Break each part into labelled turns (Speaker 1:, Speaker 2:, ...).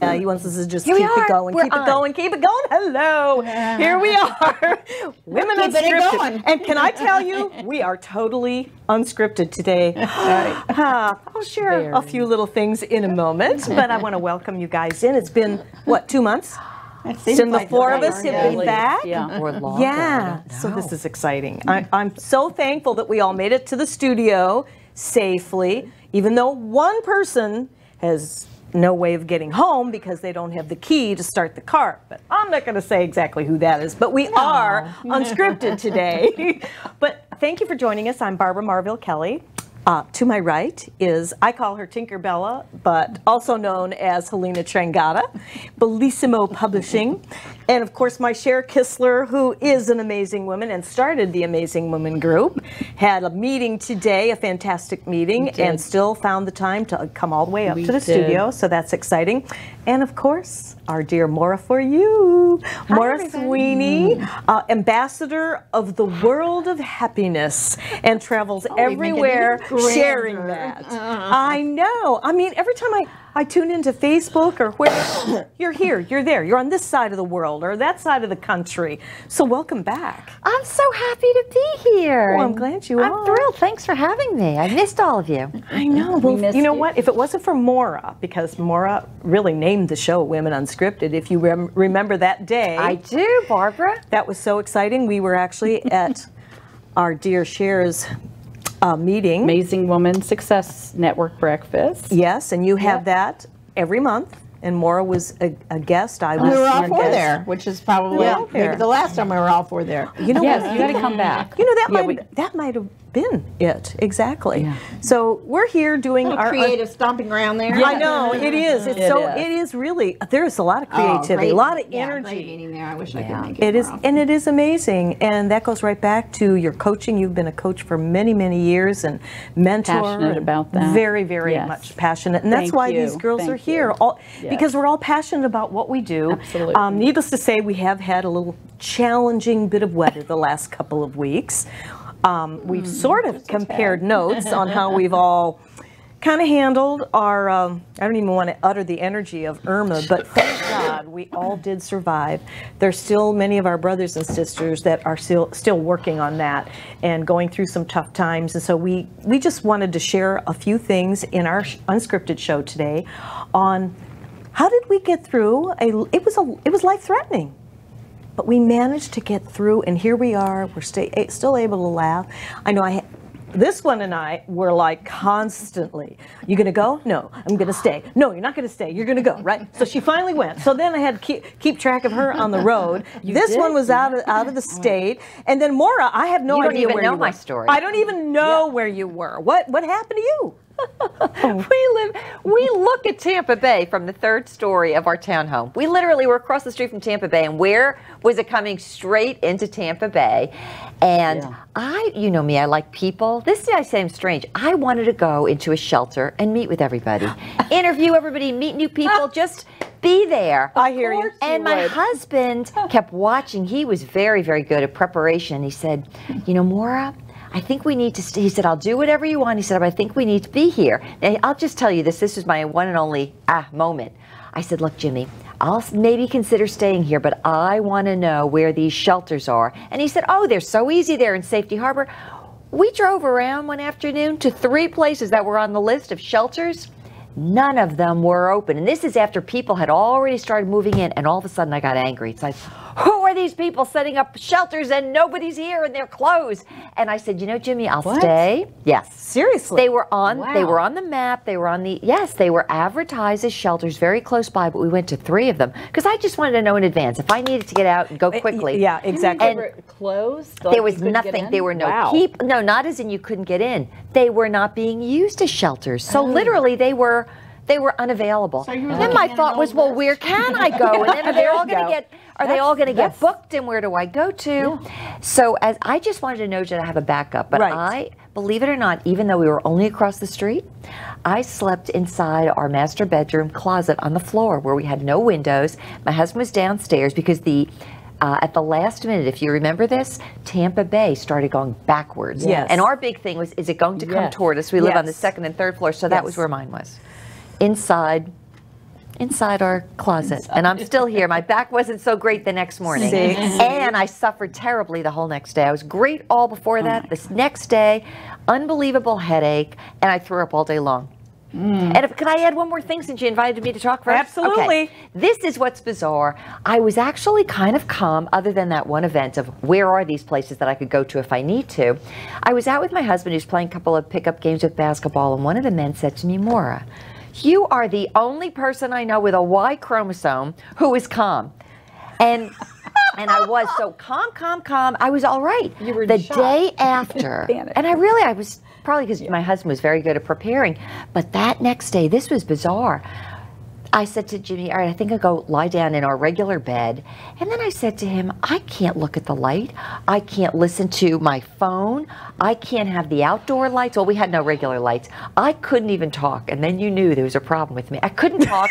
Speaker 1: He wants us to just keep it going, keep it going, keep it going. Hello, here we are, Women Unscripted. And can I tell you, we are totally unscripted today. I'll share a few little things in a moment, but I want to welcome you guys in. It's been, what, 2 months? Since the four of us have been back.
Speaker 2: Or longer.
Speaker 1: So this is exciting. I'm so thankful that we all made it to the studio safely, even though one person has no way of getting home because they don't have the key to start the car. But I'm not going to say exactly who that is, but we are unscripted today. But thank you for joining us. I'm Barbara Marville Kelly. To my right is, I call her Tinkerbella, but also known as Helena Trangata, Bellissimo Publishing, and of course my Cher Kistler, who is an amazing woman and started the Amazing Woman group, had a meeting today, a fantastic meeting, and still found the time to come all the way up to the studio, so that's exciting. And of course, our dear Maura For You, Maura Sweeney, ambassador of the world of happiness, and travels everywhere sharing that. I know. I mean, every time I tune into Facebook or where, you're here, you're there, you're on this side of the world or that side of the country. So welcome back.
Speaker 2: I'm so happy to be here.
Speaker 1: Well, I'm glad you are.
Speaker 2: I'm thrilled. Thanks for having me. I missed all of you.
Speaker 1: I know. Well, you know what? If it wasn't for Maura, because Maura really named the show Women Unscripted, if you remember that day.
Speaker 2: I do, Barbara.
Speaker 1: That was so exciting. We were actually at our dear Cher's meeting.
Speaker 3: Amazing Woman Success Network Breakfast.
Speaker 1: Yes, and you have that every month. And Maura was a guest. I was.
Speaker 4: We were all four there, which is probably maybe the last time we were all four there.
Speaker 1: You know,
Speaker 3: yes, you got to come back.
Speaker 1: You know, that might have been it exactly. Yeah. So we're here doing our
Speaker 4: creative stomping around there.
Speaker 1: I know it is. It's it is really. There's a lot of creativity, a lot of energy.
Speaker 4: Meeting there. I wish I could make
Speaker 1: it. It is, and it is amazing. And that goes right back to your coaching. You've been a coach for many, many years and mentor.
Speaker 3: Passionate about that.
Speaker 1: Very, very much passionate, and that's why these girls are here. Because we're all passionate about what we do.
Speaker 3: Absolutely.
Speaker 1: Needless to say, we have had a little challenging bit of weather the last couple of weeks. We've sort of compared notes on how we've all kind of handled our, I don't even want to utter the energy of Irma, but thank God we all did survive. There's still many of our brothers and sisters that are still working on that and going through some tough times. And so we just wanted to share a few things in our unscripted show today on how did we get through it was life-threatening. But we managed to get through, and here we are. We're still able to laugh. I know this one and I were like constantly, you gonna go? No, I'm gonna stay. No, you're not gonna stay. You're gonna go, right? So she finally went. So then I had to keep track of her on the road. This one was out of the state, and then Maura, I have no idea where you were.
Speaker 2: You don't even know my story.
Speaker 1: I don't even know where you were. What happened to you?
Speaker 2: We look at Tampa Bay from the third story of our townhome. We literally were across the street from Tampa Bay, and where was it coming? Straight into Tampa Bay. And you know me, I like people. This I say I'm strange. I wanted to go into a shelter and meet with everybody, interview everybody, meet new people, just be there.
Speaker 1: I hear you.
Speaker 2: And my husband kept watching. He was very, very good at preparation. He said, you know, Maura, I think we need to stay. He said, I'll do whatever you want. He said, but I think we need to be here. Now, I'll just tell you this. This was my one and only moment. I said, look, Jimmy, I'll maybe consider staying here, but I want to know where these shelters are. And he said, oh, they're so easy there in Safety Harbor. We drove around one afternoon to 3 places that were on the list of shelters. None of them were open. And this is after people had already started moving in. And all of a sudden I got angry. It's like, who are these people setting up shelters and nobody's here and they're closed? And I said, you know, Jimmy, I'll stay. Yes.
Speaker 1: Seriously?
Speaker 2: They were on the map. They were on they were advertised as shelters very close by, but we went to 3 of them because I just wanted to know in advance if I needed to get out and go quickly.
Speaker 1: Yeah, exactly.
Speaker 3: And they were closed?
Speaker 2: There was nothing. There were no people. No, not as in you couldn't get in. They were not being used as shelters. So literally they were unavailable. So then my thought was, well, where can I go? And then they're all going to get. Are they all going to get booked, and where do I go to? Yeah. So as I just wanted to know, did I have a backup? But I, believe it or not, even though we were only across the street, I slept inside our master bedroom closet on the floor where we had no windows. My husband was downstairs because at the last minute, if you remember this, Tampa Bay started going backwards.
Speaker 1: Yes.
Speaker 2: And our big thing was, is it going to come toward us? We live on the 2nd and 3rd floor, so that was where mine was. Inside inside our closet, and I'm still here. My back wasn't so great the next morning, and I suffered terribly the whole next day. I was great all before that. This next day, unbelievable headache, and I threw up all day long. And can I add one more thing since you invited me to talk first?
Speaker 1: Absolutely.
Speaker 2: Okay. This is what's bizarre. I was actually kind of calm, other than that one event of where are these places that I could go to if I need to. I was out with my husband who's playing a couple of pickup games with basketball, and one of the men said to me, Maura, you are the only person I know with a Y chromosome who is calm. And I was so calm. I was all right.
Speaker 3: You were
Speaker 2: the
Speaker 3: shocked.
Speaker 2: day after. And I was probably because my husband was very good at preparing. But that next day, this was bizarre. I said to Jimmy, all right, I think I'll go lie down in our regular bed. And then I said to him, I can't look at the light. I can't listen to my phone. I can't have the outdoor lights. Well, we had no regular lights. I couldn't even talk. And then you knew there was a problem with me. I couldn't talk.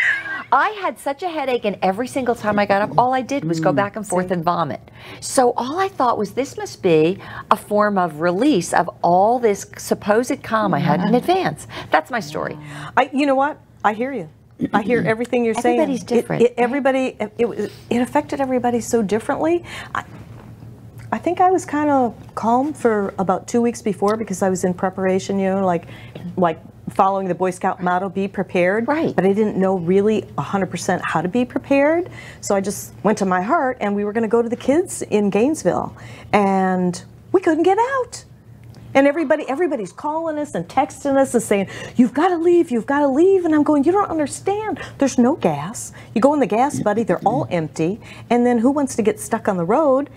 Speaker 2: I had such a headache, and every single time I got up, all I did was go back and forth and vomit. So all I thought was this must be a form of release of all this supposed calm I had in advance. That's my story.
Speaker 1: You know what? I hear you. I hear everything you're saying.
Speaker 2: Everybody's different.
Speaker 1: It affected everybody so differently. I think I was kind of calm for about 2 weeks before because I was in preparation, like following the Boy Scout motto, be prepared.
Speaker 2: Right.
Speaker 1: But I didn't know really 100% how to be prepared. So I just went to my heart, and we were going to go to the kids in Gainesville, and we couldn't get out. And everybody's calling us and texting us and saying, you've got to leave. And I'm going, you don't understand. There's no gas. You go in the gas buddy, they're all empty. And then who wants to get stuck on the road?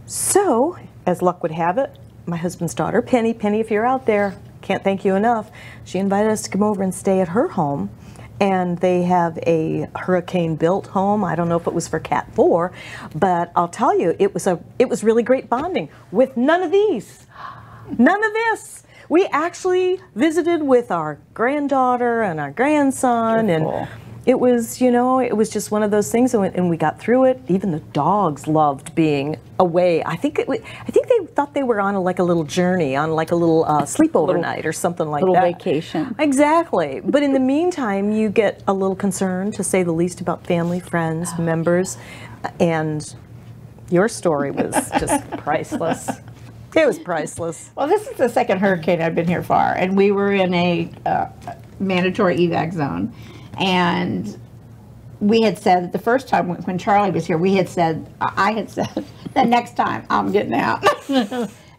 Speaker 1: So, as luck would have it, my husband's daughter, Penny, if you're out there, can't thank you enough. She invited us to come over and stay at her home. And they have a hurricane-built home. I don't know if it was for Cat 4, but I'll tell you, it was really great bonding with none of these. None of this. We actually visited with our granddaughter and our grandson, and it was, it was just one of those things, and we got through it. Even the dogs loved being away. I think they thought they were on a little journey, on like a little sleepover night or something like that.
Speaker 3: Little vacation.
Speaker 1: Exactly. But in the meantime, you get a little concerned, to say the least, about family, friends, members, and your story was just priceless. It was priceless.
Speaker 4: Well, this is the second hurricane I've been here for, and we were in a mandatory evac zone. And we had said that the first time when Charlie was here, I had said that next time I'm getting out.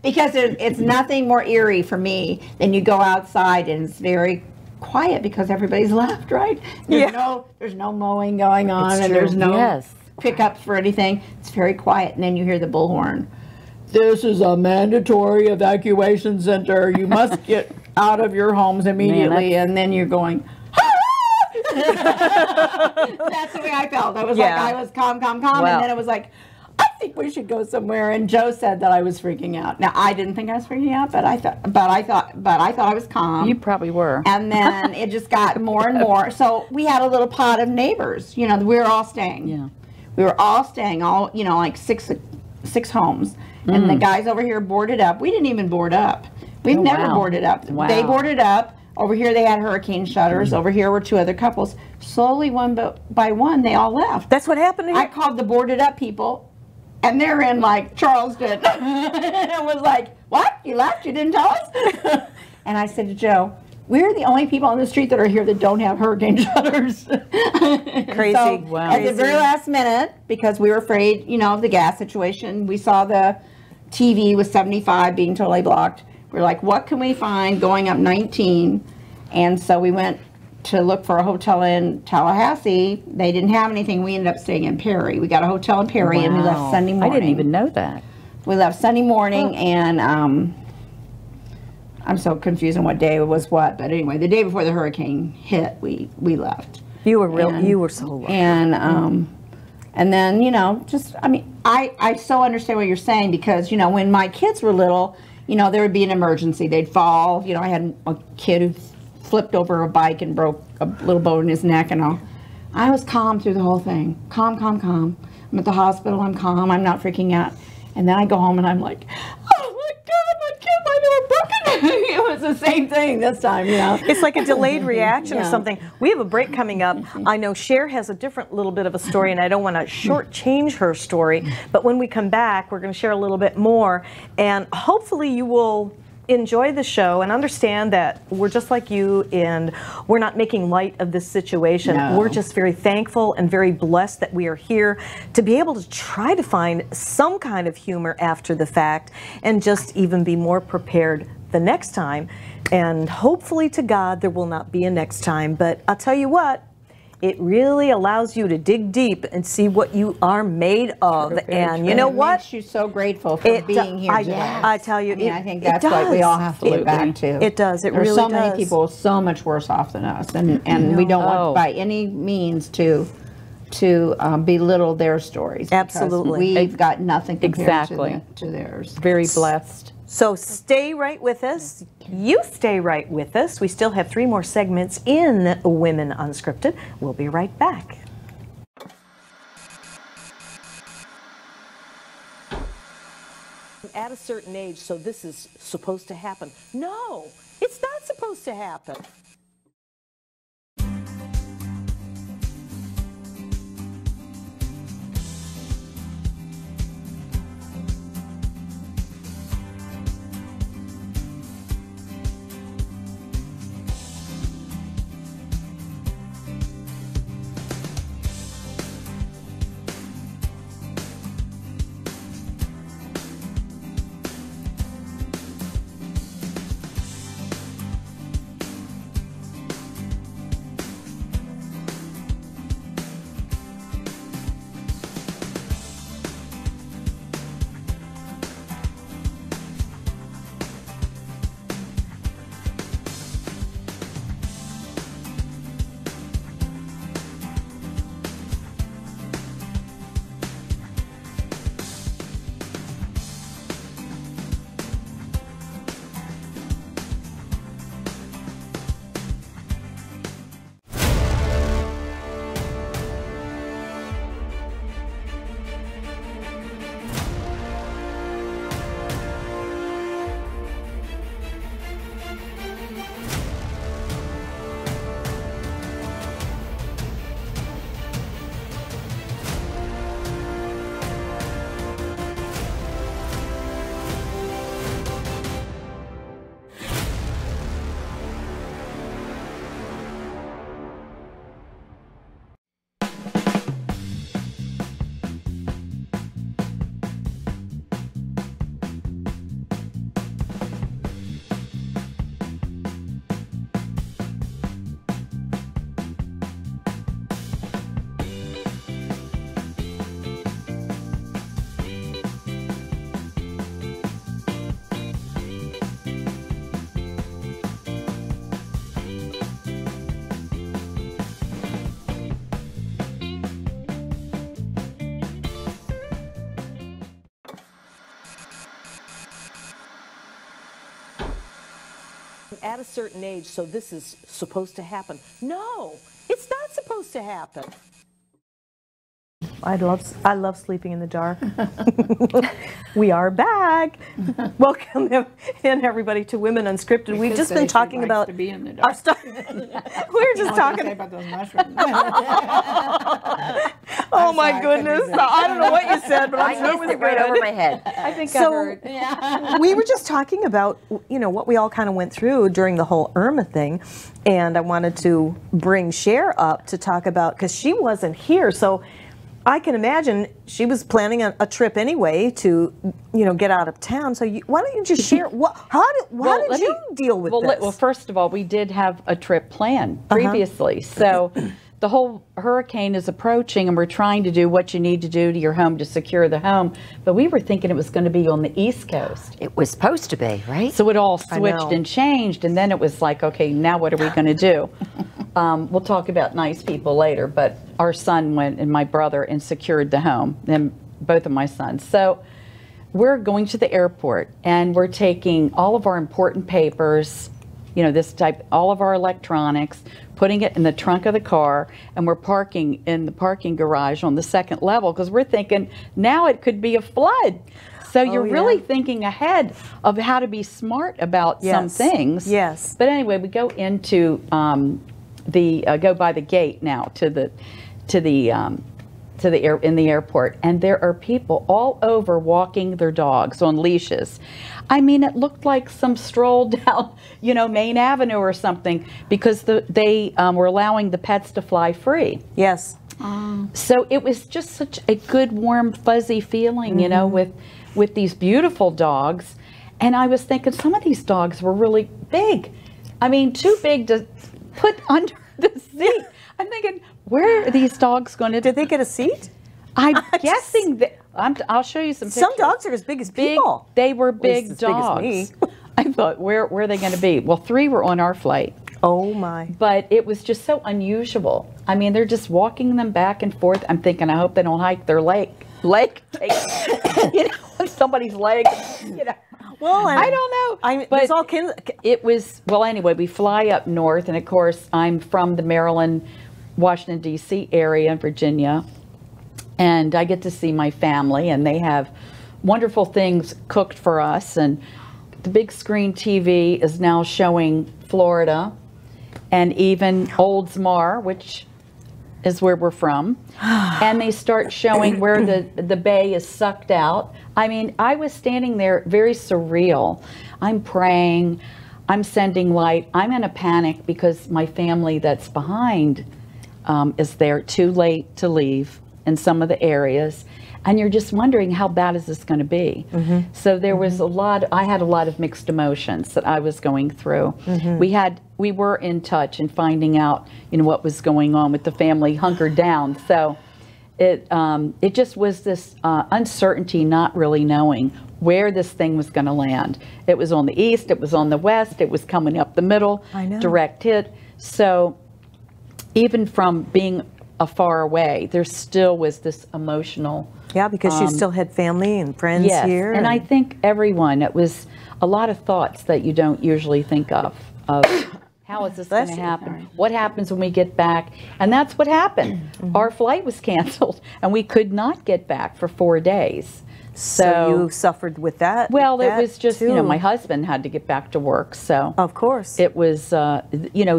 Speaker 4: Because it's nothing more eerie for me than you go outside and it's very quiet because everybody's left, right? There's no mowing going on, and there's no pickups for anything. It's very quiet, and then you hear the bullhorn. This is a mandatory evacuation center. You must get out of your homes immediately. And then you're going, that's the way I felt. I was I was calm. And then it was like, I think we should go somewhere. And Joe said that I was freaking out. Now, I didn't think I was freaking out, but I thought I was calm.
Speaker 3: You probably were.
Speaker 4: And then it just got more and more. So we had a little pod of neighbors. We were all staying. Yeah. We were all staying, like six homes. And the guys over here boarded up. We didn't even board up. We've never boarded up. Wow. They boarded up. Over here they had hurricane shutters. Over here were two other couples. Slowly, one by one, they all left.
Speaker 1: That's what happened to you?
Speaker 4: I called the boarded up people, and they're in like Charleston. And it was like, what? You left? You didn't tell us? And I said to Joe, we're the only people on the street that are here that don't have hurricane shutters.
Speaker 1: Crazy.
Speaker 4: So,
Speaker 1: wow.
Speaker 4: At the very last minute, because we were afraid, of the gas situation, we saw the TV was 75 being totally blocked. We're like, what can we find going up 19? And so we went to look for a hotel in Tallahassee. They didn't have anything. We ended up staying in Perry. We got a hotel in Perry, and we left Sunday morning.
Speaker 3: I didn't even know that.
Speaker 4: We left Sunday morning, and I'm so confused on what day it was what. But anyway, the day before the hurricane hit, we left.
Speaker 1: You were you were so lucky.
Speaker 4: And then, I so understand what you're saying because, when my kids were little, there would be an emergency. They'd fall. I had a kid who flipped over a bike and broke a little bone in his neck and all. I was calm through the whole thing. Calm. I'm at the hospital. I'm calm. I'm not freaking out. And then I go home and I'm like, oh my God, my kid might have a broken neck. It was the same thing this time, you know.
Speaker 1: It's like a delayed reaction or
Speaker 4: Yeah.
Speaker 1: something. We have a break coming up. I know Cher has a different little bit of a story, and I don't want to shortchange her story. But when we come back, we're going to share a little bit more, and hopefully you will enjoy the show and understand that we're just like you, and we're not making light of this situation.
Speaker 4: No.
Speaker 1: We're just very thankful and very blessed that we are here to be able to try to find some kind of humor after the fact and just even be more prepared the next time. And hopefully to God there will not be a next time. But I'll tell you what, it really allows you to dig deep and see what you are made of. And you know
Speaker 4: It
Speaker 1: what?
Speaker 4: makes you so grateful for being here today.
Speaker 1: I tell you,
Speaker 4: I mean,
Speaker 1: it,
Speaker 4: I think
Speaker 1: it
Speaker 4: that's what we
Speaker 1: does.
Speaker 4: all have to look back to.
Speaker 1: It does. It
Speaker 4: There's
Speaker 1: really
Speaker 4: so
Speaker 1: does.
Speaker 4: many people so much worse off than us, and we don't want by any means to belittle their stories. because
Speaker 1: Absolutely.
Speaker 4: we've got nothing compared
Speaker 3: Exactly.
Speaker 4: to theirs.
Speaker 3: Very blessed.
Speaker 1: So stay right with us. You stay right with us. We still have 3 more segments in Women Unscripted. We'll be right back. At a certain age, so this is supposed to happen. No, it's not supposed to happen. At a certain age, so this is supposed to happen. No, it's not supposed to happen. I love sleeping in the dark. We are back. Welcome in everybody to Women Unscripted. We've just been talking about
Speaker 4: to be in the dark.
Speaker 1: We're just talking
Speaker 4: about those mushrooms.
Speaker 1: Oh my goodness. I don't know what you said, but I'm
Speaker 2: I
Speaker 1: sure it
Speaker 2: missed
Speaker 1: was
Speaker 2: it right
Speaker 1: good.
Speaker 2: over my head.
Speaker 3: I think I
Speaker 1: So
Speaker 3: heard.
Speaker 1: we were just talking about, you know, what we all kind of went through during the whole Irma thing, and I wanted to bring Cher up to talk about, because she wasn't here, so I can imagine she was planning a trip anyway to, you know, get out of town. So why don't you just share, how did you deal with this?
Speaker 3: Well, first of all, we did have a trip planned previously. So the whole hurricane is approaching, and we're trying to do what you need to do to your home to secure the home. But we were thinking it was going to be on the East Coast.
Speaker 2: It was supposed to be, right?
Speaker 3: So it all
Speaker 1: I
Speaker 3: switched
Speaker 1: know.
Speaker 3: and changed, and then it was like, okay, now what are we going to do? We'll talk about nice people later, but our son went and my brother and secured the home, and both of my sons. So we're going to the airport, and we're taking all of our important papers, you know, this type, all of our electronics, putting it in the trunk of the car, and we're parking in the parking garage on the second level because we're thinking now it could be a flood. So you're
Speaker 1: yeah.
Speaker 3: really thinking ahead of how to be smart about some
Speaker 1: Yes.
Speaker 3: things.
Speaker 1: Yes.
Speaker 3: But anyway, we go into go by the gate now to the in the airport, and there are people all over walking their dogs on leashes. I mean, it looked like some stroll down, Main Avenue or something, because they were allowing the pets to fly free.
Speaker 1: Yes.
Speaker 3: So it was just such a good, warm, fuzzy feeling, with these beautiful dogs. And I was thinking some of these dogs were really big. I mean, too big to put under the seat. I'm thinking, where are these dogs going to?
Speaker 1: Did they get a seat?
Speaker 3: I'm guessing that. I'll show you some pictures.
Speaker 1: Some dogs are as big as people.
Speaker 3: They were
Speaker 1: At least
Speaker 3: big
Speaker 1: as
Speaker 3: dogs.
Speaker 1: big as me.
Speaker 3: I thought, where are they going to be? Well, 3 were on our flight.
Speaker 1: Oh my.
Speaker 3: But it was just so unusual. I mean, they're just walking them back and forth. I'm thinking, I hope they don't hike their leg somebody's leg,
Speaker 1: Well,
Speaker 3: I don't know.
Speaker 1: But it's all
Speaker 3: it was, well, anyway, we fly up north, and of course, I'm from the Maryland, Washington, D.C. area in Virginia, and I get to see my family, and they have wonderful things cooked for us, and the big screen TV is now showing Florida and even Oldsmar, which is where we're from, and they start showing where the bay is sucked out. I mean, I was standing there very surreal. I'm praying, I'm sending light. I'm in a panic because my family that's behind is there too late to leave in some of the areas. And you're just wondering, how bad is this going to be? So there was I had a lot of mixed emotions that I was going through. We were in touch and finding out, what was going on with the family hunkered down. So it just was this uncertainty, not really knowing where this thing was going to land. It was on the east, it was on the west, it was coming up the middle,
Speaker 1: I know.
Speaker 3: direct hit. So even from being afar away, there still was this emotional.
Speaker 1: Yeah, because you still had family and friends
Speaker 3: Yes,
Speaker 1: here.
Speaker 3: and I think everyone, it was a lot of thoughts that you don't usually think of how is this going to happen? What happens when we get back? And that's what happened. Our flight was canceled, and we could not get back for 4 days.
Speaker 1: So you suffered with that?
Speaker 3: Well,
Speaker 1: that
Speaker 3: it was just,
Speaker 1: too.
Speaker 3: my husband had to get back to work, so.
Speaker 1: Of course.
Speaker 3: It was,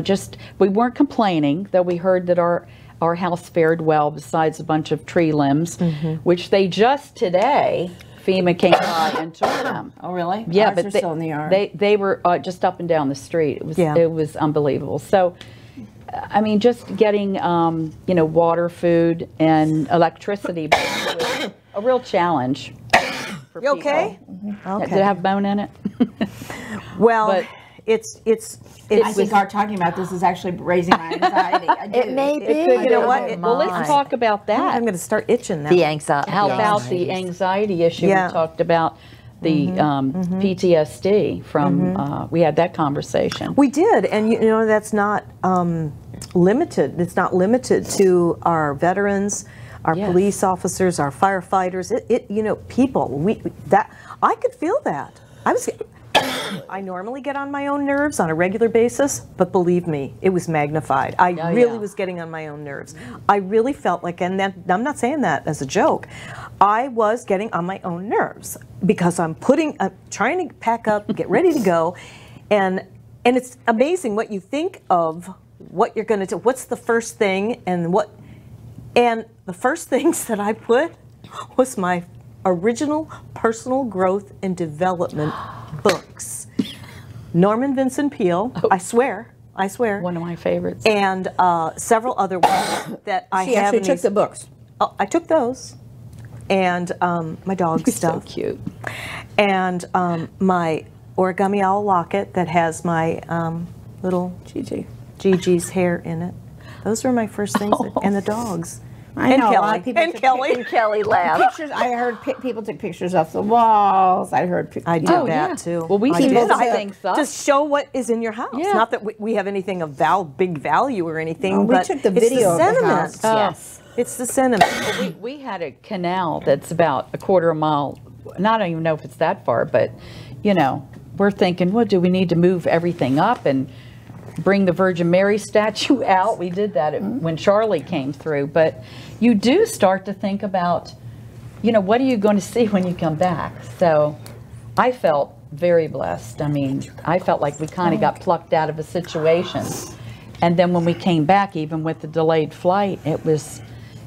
Speaker 3: just, we weren't complaining, though we heard that our house fared well besides a bunch of tree limbs, which they just today, FEMA came by and took them.
Speaker 4: Oh, really?
Speaker 3: Yeah,
Speaker 4: Ours
Speaker 3: but
Speaker 4: are still in the yard.
Speaker 3: they were just up and down the street. It was unbelievable. So, I mean, just getting, water, food, and electricity was a real challenge for
Speaker 1: You
Speaker 3: people.
Speaker 1: okay?
Speaker 3: Did it have bone in it?
Speaker 1: Well,
Speaker 3: But-
Speaker 1: it's
Speaker 4: I think our talking about this is actually raising my anxiety. I do.
Speaker 2: It may be.
Speaker 1: You know what?
Speaker 3: Well, let's talk about that.
Speaker 1: I'm going to start itching now.
Speaker 2: The anxiety.
Speaker 3: How about the anxiety issue?
Speaker 1: Yeah.
Speaker 3: We talked about the PTSD from, we had that conversation.
Speaker 1: We did, and that's not limited. It's not limited to our veterans, our
Speaker 3: Yes.
Speaker 1: police officers, our firefighters. People. I could feel that. I normally get on my own nerves on a regular basis, but believe me, it was magnified. I really was getting on my own nerves. I really felt like, and I'm not saying that as a joke, I was getting on my own nerves because I'm trying to pack up, get ready to go, and it's amazing what you think of what you're going to do. What's the first thing, and the first things that I put was my original personal growth and development books. Norman Vincent Peale, I swear.
Speaker 3: One of my favorites.
Speaker 1: And several other ones that I
Speaker 4: She
Speaker 1: have.
Speaker 4: actually took the books.
Speaker 1: Oh, I took those. And my dog stuff.
Speaker 3: So cute.
Speaker 1: And my origami owl locket that has my little Gigi's hair in it. Those were my first things. And the dogs.
Speaker 4: I know.
Speaker 1: Kelly.
Speaker 4: A lot of people
Speaker 1: And
Speaker 4: took
Speaker 1: Kelly.
Speaker 2: Kelly laughed.
Speaker 4: pictures. I heard people took pictures off the walls. I heard.
Speaker 1: I did that too.
Speaker 3: Well, we
Speaker 1: I
Speaker 3: keep
Speaker 1: did.
Speaker 3: those things up.
Speaker 1: Just show what is in your house.
Speaker 3: Yeah.
Speaker 1: Not that we have anything of big value or anything,
Speaker 4: we
Speaker 1: but
Speaker 4: took the
Speaker 1: it's
Speaker 4: video of the
Speaker 1: sentiment.
Speaker 4: house.
Speaker 2: Yes.
Speaker 1: It's the sentiment.
Speaker 3: We had a canal that's about a quarter of a mile. And I don't even know if it's that far, but we're thinking, well, do we need to move everything up and bring the Virgin Mary statue out? We did that when Charlie came through, but you do start to think about you know, what are you going to see when you come back? So I felt very blessed. I mean, I felt like we kind of got plucked out of a situation. And then when we came back, even with the delayed flight, it was,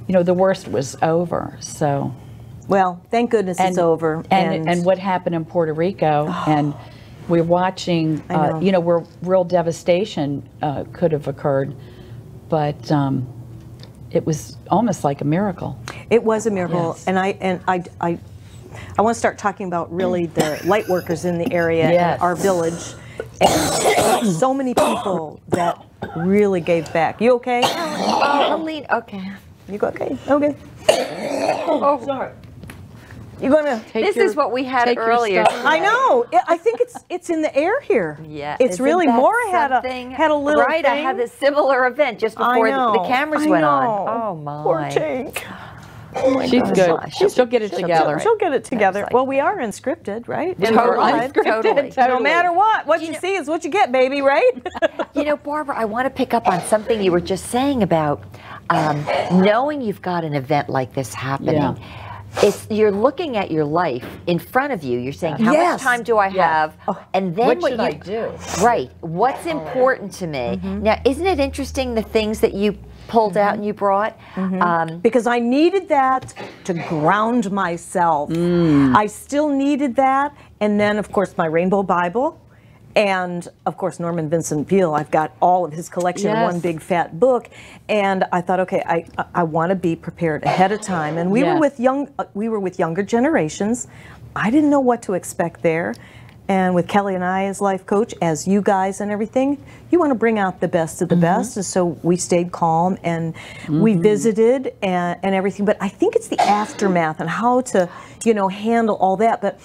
Speaker 3: you know, the worst was over. So,
Speaker 1: well, thank goodness it's over.
Speaker 3: And what happened in Puerto Rico, and we're watching, you know, where real devastation could have occurred, but it was almost like a miracle.
Speaker 1: It was a miracle,
Speaker 3: Yes.
Speaker 1: and I want to start talking about really the light workers in the area,
Speaker 3: Yes.
Speaker 1: in our village, and so many people that really gave back. You okay?
Speaker 2: Oh, Helene, okay.
Speaker 1: You okay? Okay.
Speaker 2: Oh, sorry.
Speaker 1: You gonna?
Speaker 2: This is what we had
Speaker 3: take your
Speaker 2: earlier.
Speaker 3: stuff.
Speaker 1: I know. I think it's in the air here.
Speaker 2: Yeah,
Speaker 1: It's
Speaker 2: isn't
Speaker 1: really
Speaker 2: that
Speaker 1: Maura had
Speaker 2: something?
Speaker 1: a little
Speaker 2: right. I
Speaker 1: thing.
Speaker 2: had a similar event just
Speaker 1: I
Speaker 2: before
Speaker 1: know.
Speaker 2: the cameras
Speaker 1: I
Speaker 2: went
Speaker 1: know.
Speaker 2: on. Oh my.
Speaker 1: Poor Tink.
Speaker 3: She's good.
Speaker 2: She'll-
Speaker 3: She'll get it together.
Speaker 1: She'll get it together.
Speaker 2: like
Speaker 1: well, we are unscripted, right?
Speaker 2: Totally.
Speaker 3: Unscripted,
Speaker 2: Totally.
Speaker 1: No matter what you see is what you get, baby, right?
Speaker 2: You know, Barbara, I want to pick up on something you were just saying about knowing you've got an event like this happening.
Speaker 3: Yeah.
Speaker 2: You're looking at your life in front of you. You're saying, how
Speaker 1: Yes.
Speaker 2: much time do I have? And then
Speaker 3: What should I do?
Speaker 2: Right. What's important to me? Now, isn't it interesting the things that you pulled out and you brought?
Speaker 1: Because I needed that to ground myself. I still needed that. And then, of course, my Rainbow Bible. And, of course, Norman Vincent Peale. I've got all of his collection in
Speaker 3: Yes.
Speaker 1: one big fat book. And I thought, okay, I want to be prepared ahead of time. And we were with younger generations. I didn't know what to expect there. And with Kelly and I as life coach, as you guys and everything, you want to bring out the best of the best. And so we stayed calm and we visited and everything. But I think it's the aftermath and how to, you know, handle all that. But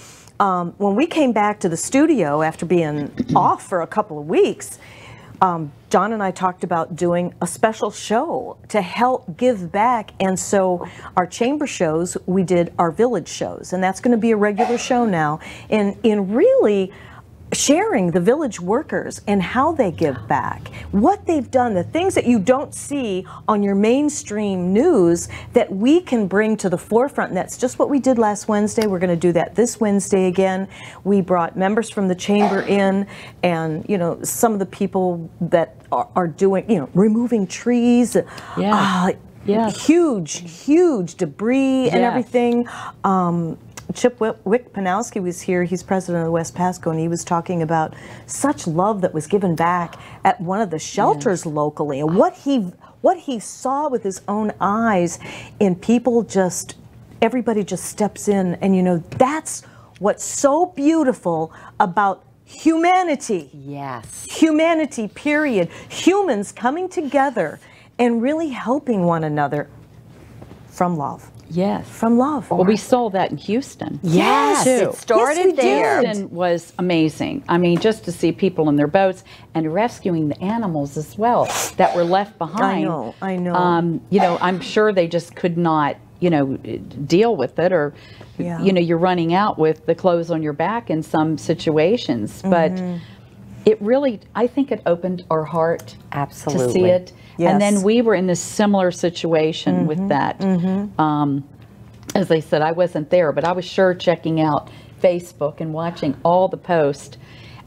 Speaker 1: when we came back to the studio after being off for a couple of weeks, John and I talked about doing a special show to help give back. And so our chamber shows, we did our village shows. And that's going to be a regular show now in really sharing the village workers and how they give back, what they've done, the things that you don't see on your mainstream news that we can bring to the forefront. And that's just what we did last Wednesday. We're going to do that this Wednesday again. We brought members from the chamber in, and, you know, some of the people that are doing, you know, removing trees, huge debris and
Speaker 3: Yes.
Speaker 1: everything. Chip Wick Panowski was here. He's president of West Pasco, and he was talking about such love that was given back at one of the shelters locally, and what he saw with his own eyes in people. Just everybody just steps in, and you know that's what's so beautiful about humanity.
Speaker 2: Yes.
Speaker 1: Humanity, period. Humans coming together and really helping one another from love.
Speaker 3: Yes.
Speaker 1: From love.
Speaker 3: Well, we saw that in Houston.
Speaker 2: Yes,
Speaker 3: too.
Speaker 2: it started
Speaker 1: Yes, we
Speaker 2: there.
Speaker 1: did.
Speaker 3: Houston was amazing. I mean, just to see people in their boats and rescuing the animals as well that were left behind.
Speaker 1: I know.
Speaker 3: You know, I'm sure they just could not, you know, deal with it, or, you know, you're running out with the clothes on your back in some situations. But it really, I think it opened our heart
Speaker 2: Absolutely.
Speaker 3: to see it.
Speaker 1: Yes.
Speaker 3: And then we were in a similar situation with that. As I said, I wasn't there, but I was sure checking out Facebook and watching all the posts.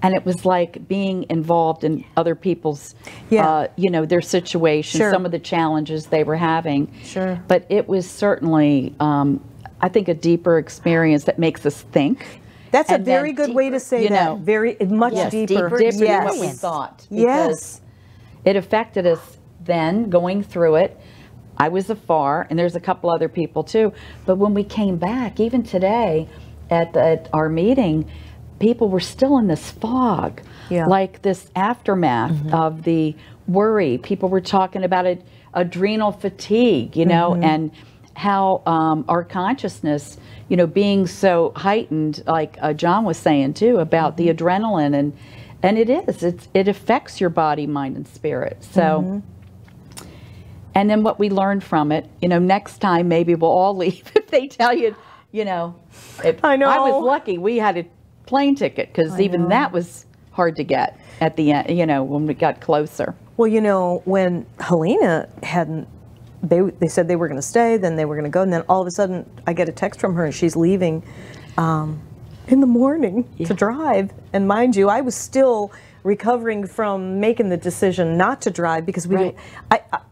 Speaker 3: And it was like being involved in other people's, you know, their situations, some of the challenges they were having.
Speaker 1: Sure.
Speaker 3: But it was certainly, I think, a deeper experience that makes us think.
Speaker 1: That's a
Speaker 3: And
Speaker 1: very
Speaker 3: then
Speaker 1: good way to say
Speaker 3: you
Speaker 1: that.
Speaker 3: know,
Speaker 1: Very much deeper.
Speaker 2: deeper
Speaker 3: Different than what we
Speaker 2: Yes.
Speaker 3: thought.
Speaker 1: Yes.
Speaker 3: Because it affected us then going through it. I was afar, and there's a couple other people too. But when we came back, even today at our meeting, people were still in this fog, like this aftermath of the worry. People were talking about adrenal fatigue, you know, and how our consciousness, you know, being so heightened, like John was saying too, about the adrenaline, and it affects your body, mind, and spirit. So. And then what we learned from it, you know, next time maybe we'll all leave if they tell you, you know.
Speaker 1: I know.
Speaker 3: I was lucky we had a plane ticket, because even that was hard to get at the end, you know, when we got closer.
Speaker 1: Well, you know, when Helena hadn't they said they were going to stay, then they were going to go, and then all of a sudden I get a text from her and she's leaving in the morning to drive. And mind you, I was still recovering from making the decision not to drive because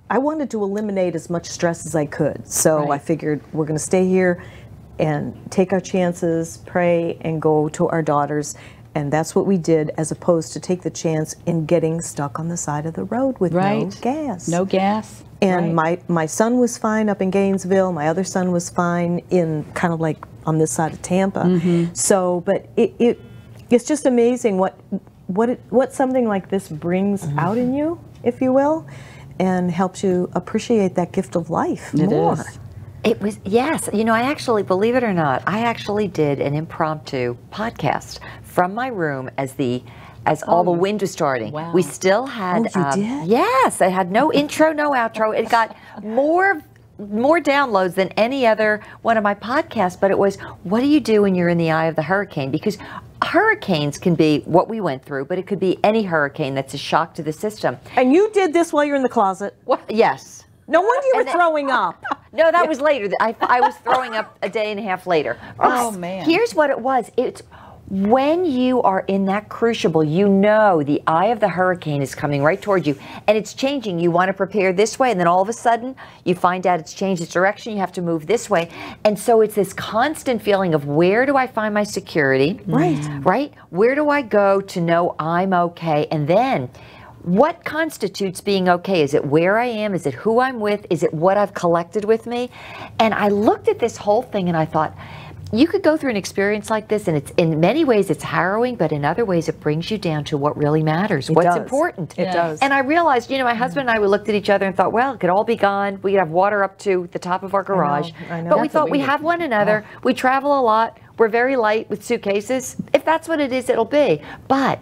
Speaker 1: I wanted to eliminate as much stress as I could. So I figured we're going to stay here and take our chances, pray, and go to our daughters. And that's what we did, as opposed to take the chance in getting stuck on the side of the road with no gas.
Speaker 3: No gas.
Speaker 1: And my son was fine up in Gainesville. My other son was fine in kind of like on this side of Tampa. So, but it's just amazing what something like this brings out in you, if you will, and helps you appreciate that gift of life more.
Speaker 2: It was, yes. You know, I actually, believe it or not, I actually did an impromptu podcast from my room as all the wind was starting.
Speaker 3: Wow.
Speaker 2: We still had,
Speaker 1: you did?
Speaker 2: Yes, I had no intro, no outro. It got more downloads than any other one of my podcasts, but it was, what do you do when you're in the eye of the hurricane? Because hurricanes can be what we went through, but it could be any hurricane that's a shock to the system.
Speaker 1: And you did this while you're in the closet?
Speaker 2: Yes.
Speaker 1: No wonder you were throwing up.
Speaker 2: No, that was later. I was throwing up a day and a half later.
Speaker 3: Oh, man.
Speaker 2: Here's what it was. It's when you are in that crucible, you know the eye of the hurricane is coming right toward you, and it's changing. You want to prepare this way, and then all of a sudden, you find out it's changed its direction. You have to move this way. And so it's this constant feeling of, where do I find my security? Right? Where do I go to know I'm okay? And then, what constitutes being okay? Is it where I am? Is it who I'm with? Is it what I've collected with me? And I looked at this whole thing and I thought, you could go through an experience like this, and it's, in many ways it's harrowing, but in other ways it brings you down to what really matters, what's important.
Speaker 1: It does.
Speaker 2: And I realized, you know, my husband and I, we looked at each other and thought, well, it could all be gone. We could have water up to the top of our garage.
Speaker 1: I know.
Speaker 2: But we
Speaker 1: That's what
Speaker 2: thought, we have one another. We travel a lot. We're very light with suitcases. If that's what it is, it'll be. But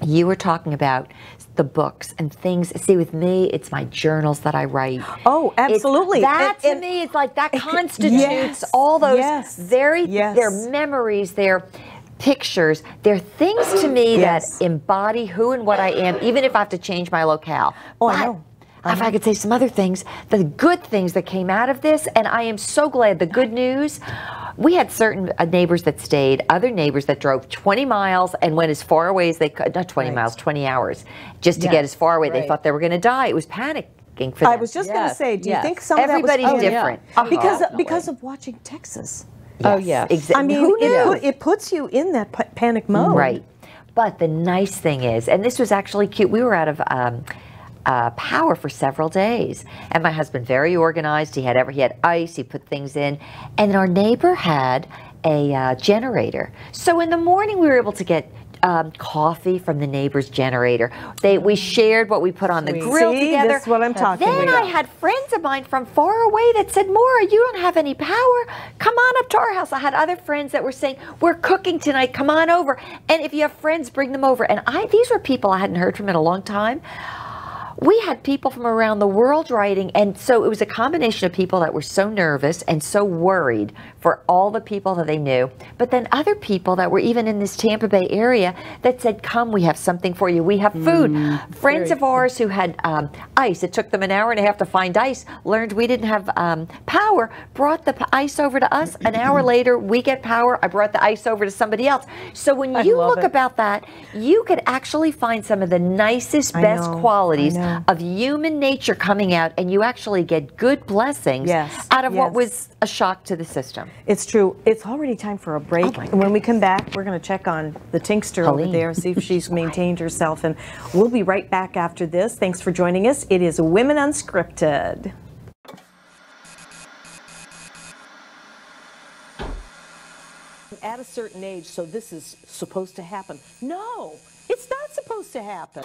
Speaker 2: you were talking about the books and things. See, with me, it's my journals that I write.
Speaker 1: Oh, absolutely.
Speaker 2: To me, it's like that constitutes all those their memories, their pictures, they're things to me that embody who and what I am, even if I have to change my locale.
Speaker 1: Oh, I know.
Speaker 2: If I could say some other things, the good things that came out of this, and I am so glad, the good news, we had certain neighbors that stayed, other neighbors that drove 20 miles and went as far away as they could, not 20 miles, 20 hours, just to get as far away. They thought they were going to die. It was panicking for them.
Speaker 1: I was just going to say, do you think some of that was...
Speaker 2: Everybody's different.
Speaker 1: Because of watching Texas.
Speaker 2: Yes,
Speaker 3: oh, yeah.
Speaker 2: Exactly.
Speaker 1: I mean, it puts you in that panic mode.
Speaker 2: Right. But the nice thing is, and this was actually cute, we were out of... power for several days, and my husband, very organized, he had ice, he put things in, and our neighbor had a generator, so in the morning we were able to get coffee from the neighbor's generator. We shared what we put on the grill together.
Speaker 1: That's what I'm talking about.
Speaker 2: Then I had friends of mine from far away that said, Maura, you don't have any power, come on up to our house. I had other friends that were saying, we're cooking tonight, come on over, and if you have friends, bring them over. And these were people I hadn't heard from in a long time. We had people from around the world writing, and so it was a combination of people that were so nervous and so worried for all the people that they knew, but then other people that were even in this Tampa Bay area that said, come, we have something for you, we have food. Friends of ours who had ice, it took them an hour and a half to find ice, learned we didn't have power, brought the ice over to us. An hour later, we get power, I brought the ice over to somebody else. So when you look about that, you could actually find some of the nicest, best qualities of human nature coming out, and you actually get good blessings out of what was a shock to the system.
Speaker 1: It's true. It's already time for a break. And when we come back, we're going to check on the Tinkster over there, see if she's maintained herself. And we'll be right back after this. Thanks for joining us. It is Women Unscripted. At a certain age, so this is supposed to happen. No, it's not supposed to happen.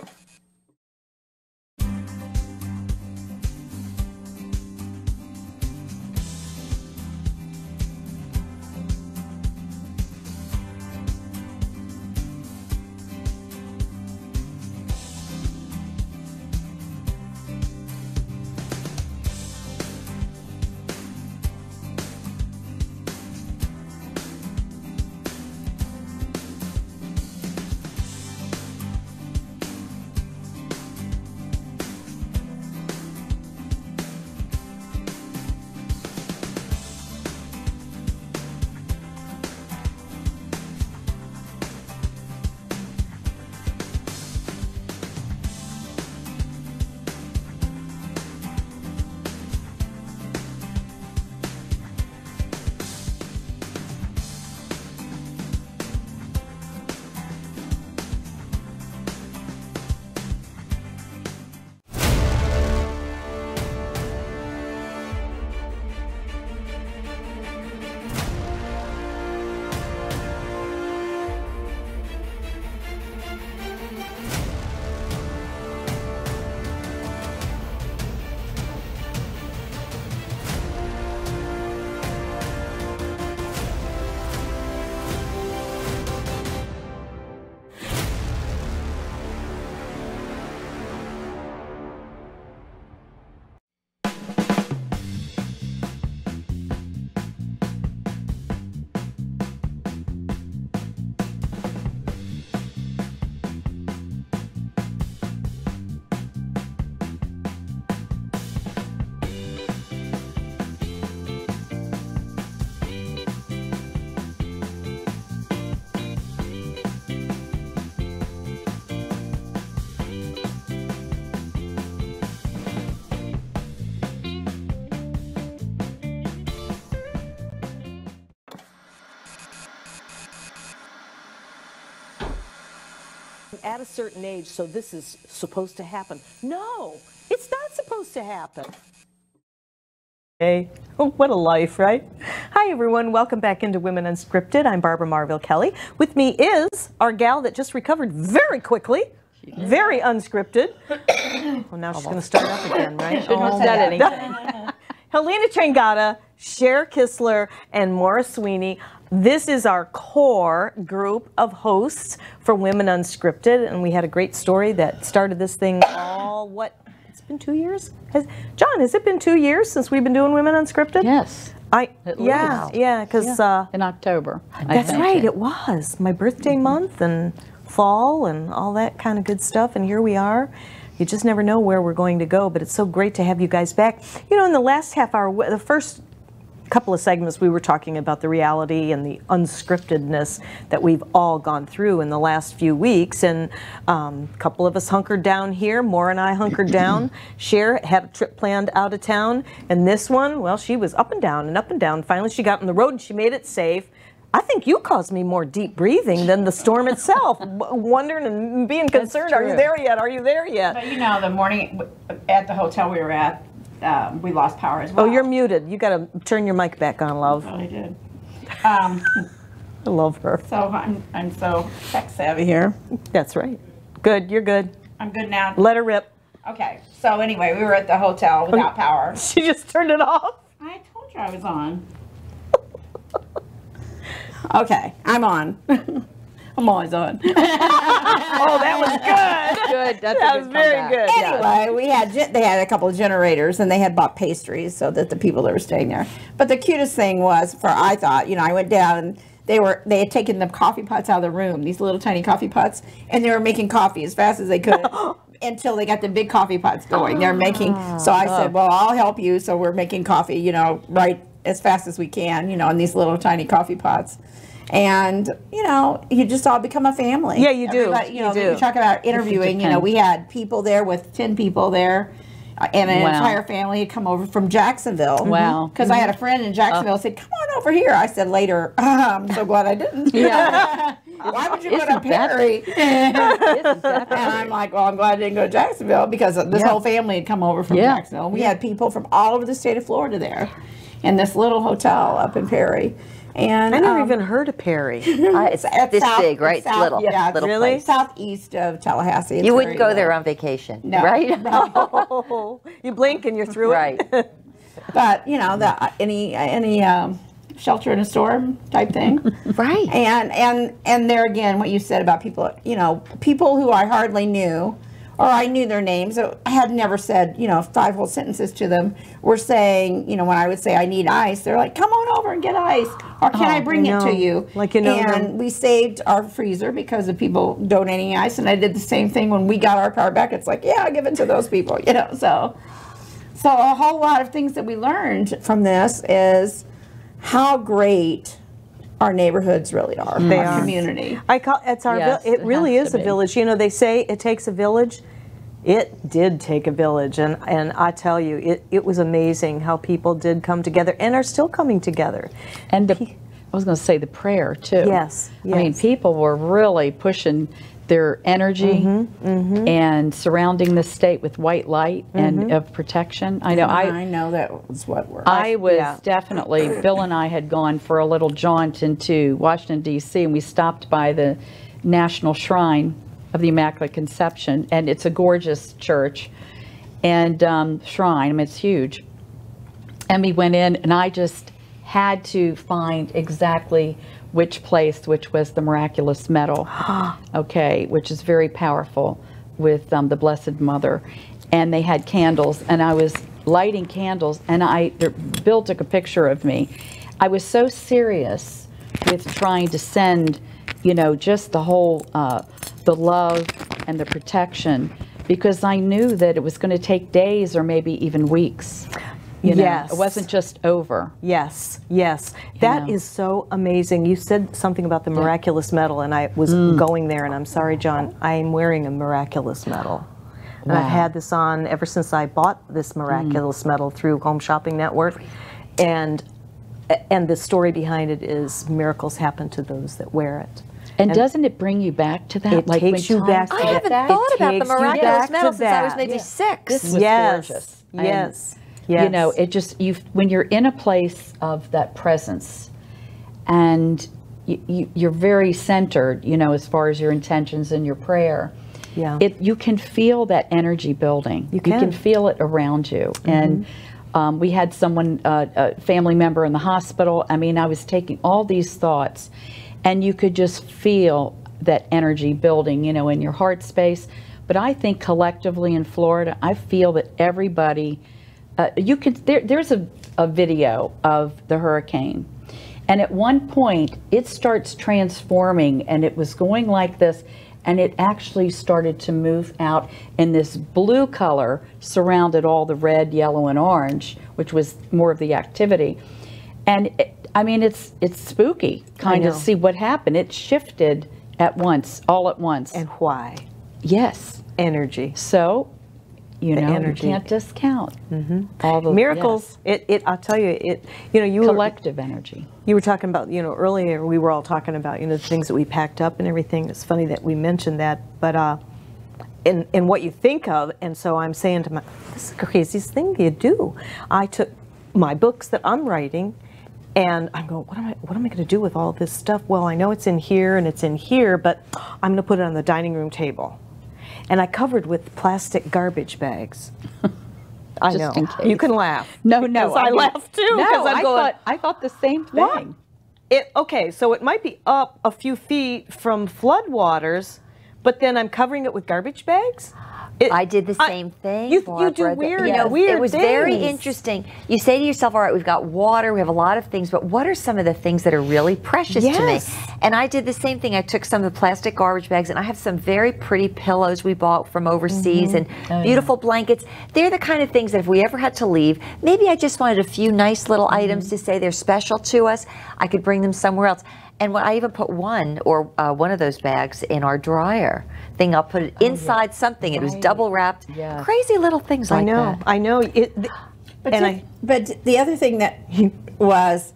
Speaker 1: at a certain age, so this is supposed to happen. No, it's not supposed to happen. Hey, oh, what a life, right? Hi, everyone. Welcome back into Women Unscripted. I'm Barbara Marville Kelly. With me is our gal that just recovered very quickly, very unscripted. Well, now she's going to start up again, right?
Speaker 3: Shouldn't have said anything.
Speaker 1: Helena Changata, Cher Kistler, and Maura Sweeney. This is our core group of hosts for Women Unscripted, and we had a great story that started this thing it's been 2 years? John, has it been 2 years since we've been doing Women Unscripted?
Speaker 3: Yes.
Speaker 1: Yeah, because
Speaker 3: in October.
Speaker 1: that's right, it was my birthday month and fall and all that kind of good stuff, and here we are. You just never know where we're going to go, but it's so great to have you guys back. You know, in the last half hour, the first couple of segments, we were talking about the reality and the unscriptedness that we've all gone through in the last few weeks, and a couple of us hunkered down here. Maura and I hunkered down. Cher had a trip planned out of town, and this one, well, she was up and down and up and down. Finally, she got on the road and she made it safe. I think you caused me more deep breathing than the storm itself, wondering and being concerned, are you there yet? Are you there yet?
Speaker 4: But you know, the morning at the hotel we were at, we lost power as well.
Speaker 1: Oh, you're muted. You got to turn your mic back on, love.
Speaker 4: I did.
Speaker 1: I love her.
Speaker 4: So I'm so tech savvy here.
Speaker 1: That's right. Good. You're good.
Speaker 4: I'm good now.
Speaker 1: Let her rip.
Speaker 4: Okay. So anyway, we were at the hotel without power.
Speaker 1: She just turned it off.
Speaker 4: I told you I was on. Okay, I'm on. I'm always on.
Speaker 1: Oh, that was good.
Speaker 3: Good. That's
Speaker 1: That was very good.
Speaker 4: Anyway, they had a couple of generators and they had bought pastries so that the people that were staying there. But the cutest thing was, I thought, I went down and they had taken the coffee pots out of the room, these little tiny coffee pots, and they were making coffee as fast as they could until they got the big coffee pots going. They're making, so I said, well, I'll help you. So we're making coffee, right as fast as we can, in these little tiny coffee pots. And, you just all become a family.
Speaker 1: Yeah, you do.
Speaker 4: You do. You talk about interviewing, we had people there with 10 people there. And an entire family had come over from Jacksonville.
Speaker 3: Wow.
Speaker 4: Because I had a friend in Jacksonville said, come on over here. I said later, I'm so glad I didn't.
Speaker 3: Yeah.
Speaker 4: Why would you go to Perry? And I'm like, well, I'm glad I didn't go to Jacksonville because this whole family had come over from Jacksonville. We had people from all over the state of Florida there in this little hotel up in Perry. And
Speaker 1: I never even heard of Perry.
Speaker 2: It's this big, right? It's little.
Speaker 4: Yeah,
Speaker 2: little
Speaker 1: really?
Speaker 2: place.
Speaker 4: Southeast of Tallahassee.
Speaker 2: You wouldn't go there on vacation,
Speaker 4: No.
Speaker 2: right?
Speaker 1: Oh, you blink and you're through
Speaker 2: Right.
Speaker 1: it.
Speaker 4: But any shelter in a storm type thing.
Speaker 2: Right.
Speaker 4: And there again, what you said about people, people who I hardly knew, or I knew their names. I had never said, 5 whole sentences to them. Were saying, when I would say I need ice, they're like, come on over and get ice, or can I bring it to you?
Speaker 1: Like
Speaker 4: And we saved our freezer because of people donating ice, and I did the same thing when we got our power back. It's like, yeah, I'll give it to those people, So a whole lot of things that we learned from this is how great our neighborhoods really are.
Speaker 1: They
Speaker 4: our
Speaker 1: are.
Speaker 4: community.
Speaker 1: It's our
Speaker 3: Yes,
Speaker 1: it really
Speaker 3: has
Speaker 1: is
Speaker 3: to
Speaker 1: a
Speaker 3: be.
Speaker 1: village. They say it takes a village. It did take a village, and I tell you, it was amazing how people did come together and are still coming together.
Speaker 3: And I was going to say the prayer too.
Speaker 1: Yes,
Speaker 3: I mean,
Speaker 1: yes.
Speaker 3: people were really pushing their energy and surrounding the state with white light and of protection. I know.
Speaker 4: I know that was what we're.
Speaker 3: I was
Speaker 1: yeah.
Speaker 3: definitely, Bill and I had gone for a little jaunt into Washington, D.C., and we stopped by the National Shrine of the Immaculate Conception, and it's a gorgeous church and shrine. I mean, it's huge. And we went in, and I just had to find exactly which place, which was the miraculous medal, okay, which is very powerful with the Blessed Mother. And they had candles, and I was lighting candles, and Bill took a picture of me. I was so serious with trying to send, just the whole, the love and the protection, because I knew that it was going to take days or maybe even weeks.
Speaker 1: Yes.
Speaker 3: It wasn't just over.
Speaker 1: Yes, yes. That is so amazing. You said something about the miraculous medal, and I was going there, and I'm sorry, John, I am wearing a miraculous medal. And I've had this on ever since I bought this miraculous medal through Home Shopping Network. And the story behind it is miracles happen to those that wear it.
Speaker 3: And doesn't it bring you back to that?
Speaker 1: It takes you back to
Speaker 2: I
Speaker 1: that.
Speaker 2: haven't thought about the
Speaker 1: takes you
Speaker 2: miraculous
Speaker 1: back
Speaker 2: medal
Speaker 1: to
Speaker 2: since I was
Speaker 1: that.
Speaker 2: maybe 6.
Speaker 3: This was
Speaker 1: Yes.
Speaker 3: gorgeous.
Speaker 1: Yes.
Speaker 3: You know, it just, when you're in a place of that presence and you're very centered, you know, as far as your intentions and your prayer, you can feel that energy building. You can feel it around you. And we had someone, a family member in the hospital. I mean, I was taking all these thoughts and you could just feel that energy building, you know, in your heart space. But I think collectively in Florida, I feel that everybody, there's a video of the hurricane. And at one point, it starts transforming, and it was going like this, and it actually started to move out, and this blue color surrounded all the red, yellow, and orange, which was more of the activity. And I mean, it's spooky kind of see what happened. It shifted at once, all at once.
Speaker 1: And why?
Speaker 3: Yes.
Speaker 1: Energy.
Speaker 3: So, you know,
Speaker 1: energy.
Speaker 3: You can't discount all the
Speaker 1: miracles. I'll tell you, you know, you
Speaker 3: collective energy.
Speaker 1: You were talking about, you know, earlier we were all talking about, you know, the things that we packed up and everything. It's funny that we mentioned that, but in what you think of, and so I'm saying to this is the craziest thing you do. I took my books that I'm writing, and I'm going, what am I going to do with all this stuff? Well, I know it's in here and it's in here, but I'm going to put it on the dining room table. And I covered with plastic garbage bags. I know. You can laugh.
Speaker 3: No.
Speaker 1: I laugh too.
Speaker 3: No,
Speaker 1: I'm
Speaker 3: I thought the same thing.
Speaker 1: what? Okay, so it might be up a few feet from floodwaters, but then I'm covering it with garbage bags?
Speaker 2: I did the same thing.
Speaker 1: You
Speaker 2: Barbara.
Speaker 1: do weird,
Speaker 2: Yes,
Speaker 1: weird
Speaker 2: It was
Speaker 1: things.
Speaker 2: very interesting. You say to yourself, all right, we've got water, we have a lot of things, but what are some of the things that are really precious to me? And I did the same thing. I took some of the plastic garbage bags, and I have some very pretty pillows we bought from overseas and beautiful blankets. They're the kind of things that if we ever had to leave, maybe I just wanted a few nice little items to say they're special to us, I could bring them somewhere else. And I even put one of those bags in our dryer thing. I'll put it inside something. It was double wrapped. Crazy little things like that.
Speaker 1: I know.
Speaker 4: But the other thing that was,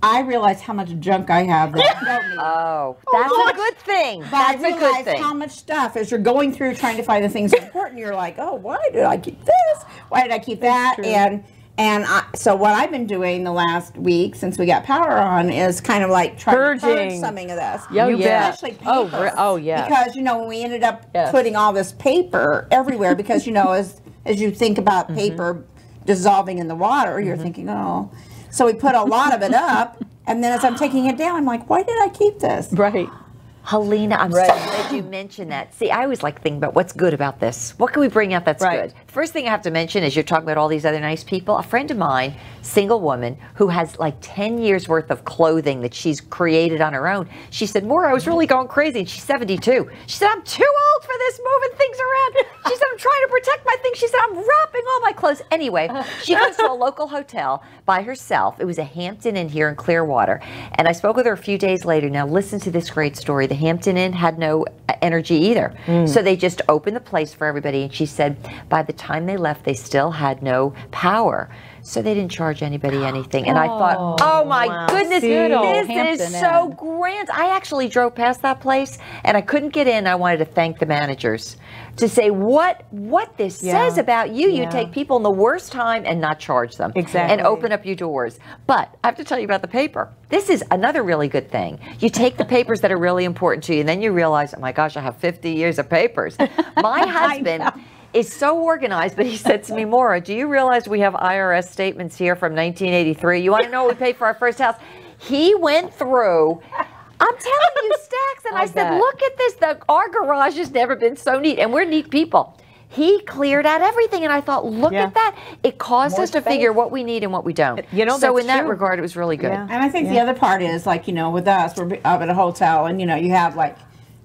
Speaker 4: I realized how much junk I have that I don't need.
Speaker 2: Oh, that's a good thing. That's a good thing.
Speaker 4: How much stuff as you're going through trying to find the things that are important. You're like, oh, why did I keep this? Why did I keep that? So what I've been doing the last week since we got power on is kind of like trying to purge something of this. Especially paper. Because, you know, when we ended up putting all this paper everywhere, because, you know, as you think about paper dissolving in the water, you're thinking, oh. So we put a lot of it up, and then as I'm taking it down, I'm like, why did I keep this?
Speaker 3: Right.
Speaker 2: Helena, I'm so glad you mentioned that. See, I always like thinking about what's good about this. What can we bring out that's good? First thing I have to mention is you're talking about all these other nice people. A friend of mine, single woman, who has like 10 years worth of clothing that she's created on her own. She said, Maura, I was really going crazy. And she's 72. She said, I'm too old for this, moving things around. She said, I'm trying to protect my things. She said, I'm wrapping all my clothes. Anyway, she goes to a local hotel by herself. It was a Hampton Inn here in Clearwater. And I spoke with her a few days later. Now listen to this great story. The Hampton Inn had no energy either. So they just opened the place for everybody. And she said, by the time they left, they still had no power. So they didn't charge anybody anything. And I thought, oh my goodness, this is so grand. I actually drove past that place and I couldn't get in. I wanted to thank the managers to say what this says about you. You take people in the worst time and not charge them. And open up your doors. But I have to tell you about the paper. This is another really good thing. You take the papers that are really important to you and then you realize, oh my gosh, I have 50 years of papers. My husband is so organized, but he said to me, Maura, do you realize we have IRS statements here from 1983? You want to know what we paid for our first house? He went through, I'm telling you, stacks, and I said, look at this. Our garage has never been so neat, and we're neat people. He cleared out everything, and I thought, look at that. It caused us to figure what we need and what we don't. You know, so in that regard, it was really good.
Speaker 4: And I think the other part is, like, you know, with us, we're up at a hotel, and, you know, you have, like,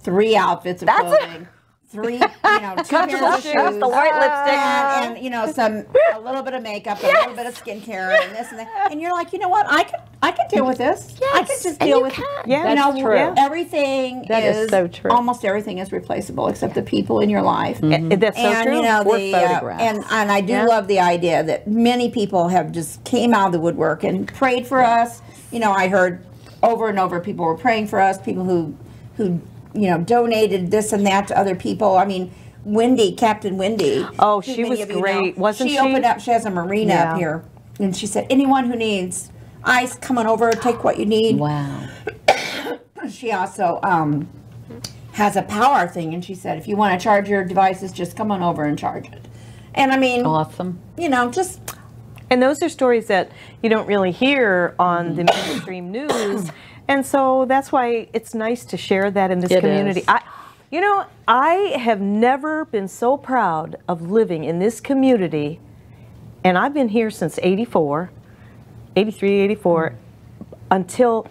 Speaker 4: 3 outfits of clothing. 3, you know, 2 pairs of shoes,
Speaker 2: the white lipstick,
Speaker 4: and you know, a little bit of makeup, a little bit of skincare, and this and that. And you're like, you know what? I could deal with this. I could just deal with.
Speaker 3: That's true.
Speaker 4: Everything is
Speaker 3: so true.
Speaker 4: Almost everything is replaceable except the people in your life.
Speaker 1: That's so true.
Speaker 4: You know, and I do love the idea that many people have just came out of the woodwork and prayed for us. You know, I heard over and over people were praying for us. People who who, you know, donated this and that to other people. I mean, Wendy, Captain Wendy.
Speaker 1: Oh,
Speaker 4: who
Speaker 1: she
Speaker 4: many
Speaker 1: was
Speaker 4: of you know,
Speaker 1: she wasn't she?
Speaker 4: She opened up, she has a marina
Speaker 1: Yeah.
Speaker 4: up here. And she said, anyone who needs ice, come on over, take what you need.
Speaker 2: Wow.
Speaker 4: She also has a power thing, and she said, if you want to charge your devices, just come on over and charge it. And I mean,
Speaker 3: Awesome.
Speaker 4: you know, just...
Speaker 1: And those are stories that you don't really hear on the mainstream news. And so that's why it's nice to share that in this
Speaker 3: It
Speaker 1: community.
Speaker 3: is.
Speaker 1: You know, I have never been so proud of living in this community. And I've been here since 84, 83, 84, until